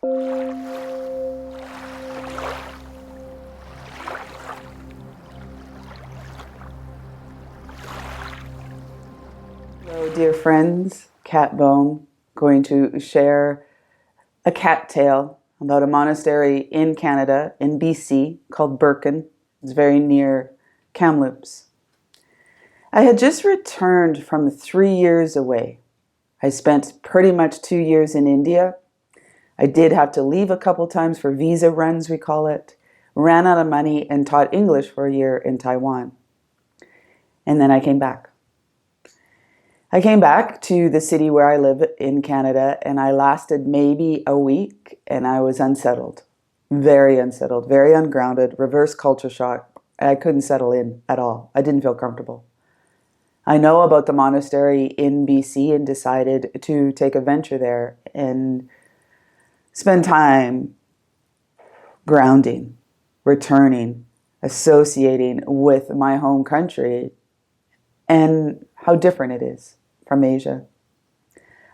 Hello, dear friends. Cat Bone, going to share a cat tale about a monastery in Canada, in BC, called Birken. It's very near Kamloops. I had just returned from 3 years away. I spent pretty much 2 years in India. I did have to leave a couple times for visa runs, we call it. Ran out of money and taught English for a year in Taiwan. And then I came back. I came back to the city where I live in Canada, and I lasted maybe a week, and I was unsettled, very ungrounded, reverse culture shock. I couldn't settle in at all. I didn't feel comfortable. I know about the monastery in BC and decided to take a venture there and spend time grounding, returning, associating with my home country and how different it is from Asia.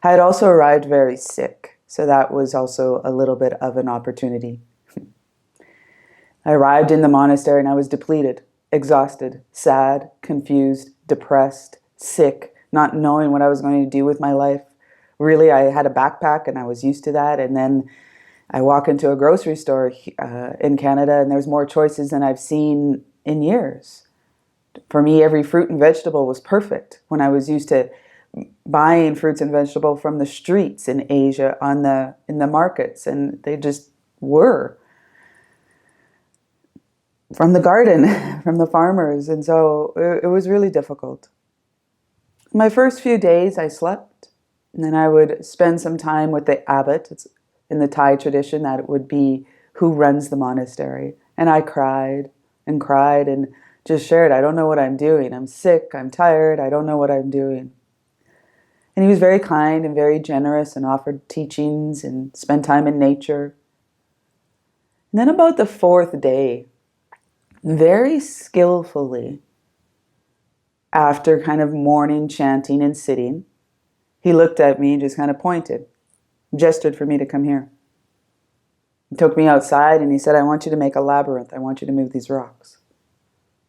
I had also arrived very sick, so that was also a little bit of an opportunity. I arrived in the monastery and I was depleted, exhausted, sad, confused, depressed, sick, not knowing what I was going to do with my life. Really, I had a backpack and I was used to that. And then I walk into a grocery store in Canada and there's more choices than I've seen in years. For me, every fruit and vegetable was perfect when I was used to buying fruits and vegetables from the streets in Asia in the markets, and they just were from the garden, from the farmers, and so it was really difficult. My first few days I slept, and then I would spend some time with the abbot. It's in the Thai tradition that it would be who runs the monastery, and I cried and just shared, I don't know what I'm doing. I'm sick, I'm tired, I don't know what I'm doing. And he was very kind and very generous and offered teachings and spent time in nature. And then about the fourth day, very skillfully, after kind of morning chanting and sitting, he looked at me and just kind of pointed, gestured for me to come here. He took me outside and he said, I want you to make a labyrinth. I want you to move these rocks.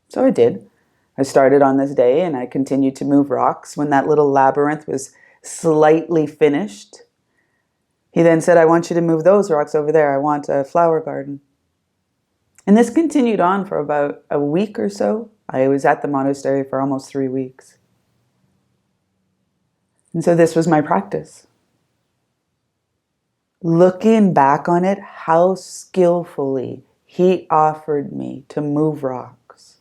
So I did. I started on this day and I continued to move rocks. When that little labyrinth was slightly finished, he then said, I want you to move those rocks over there. I want a flower garden. And this continued on for about a week or so. I was at the monastery for almost 3 weeks. And so this was my practice. Looking back on it, how skillfully he offered me to move rocks,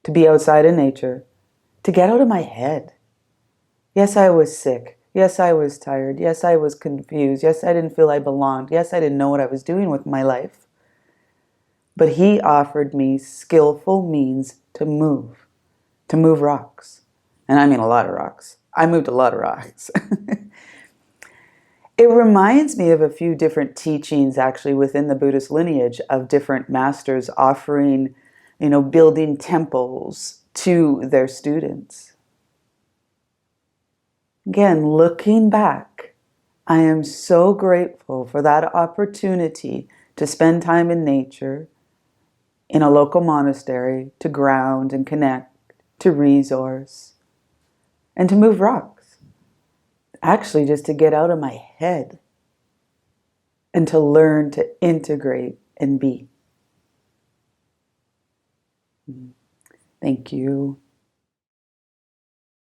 to be outside in nature, to get out of my head. Yes, I was sick. Yes, I was tired. Yes, I was confused. Yes, I didn't feel I belonged. Yes, I didn't know what I was doing with my life. But he offered me skillful means to move rocks. And I mean a lot of rocks. I moved a lot of rocks. It reminds me of a few different teachings actually within the Buddhist lineage of different masters offering, building temples to their students. Again, looking back, I am so grateful for that opportunity to spend time in nature, in a local monastery, to ground and connect, to resource, and to move rocks. Actually, just to get out of my head and to learn to integrate and be. Thank you.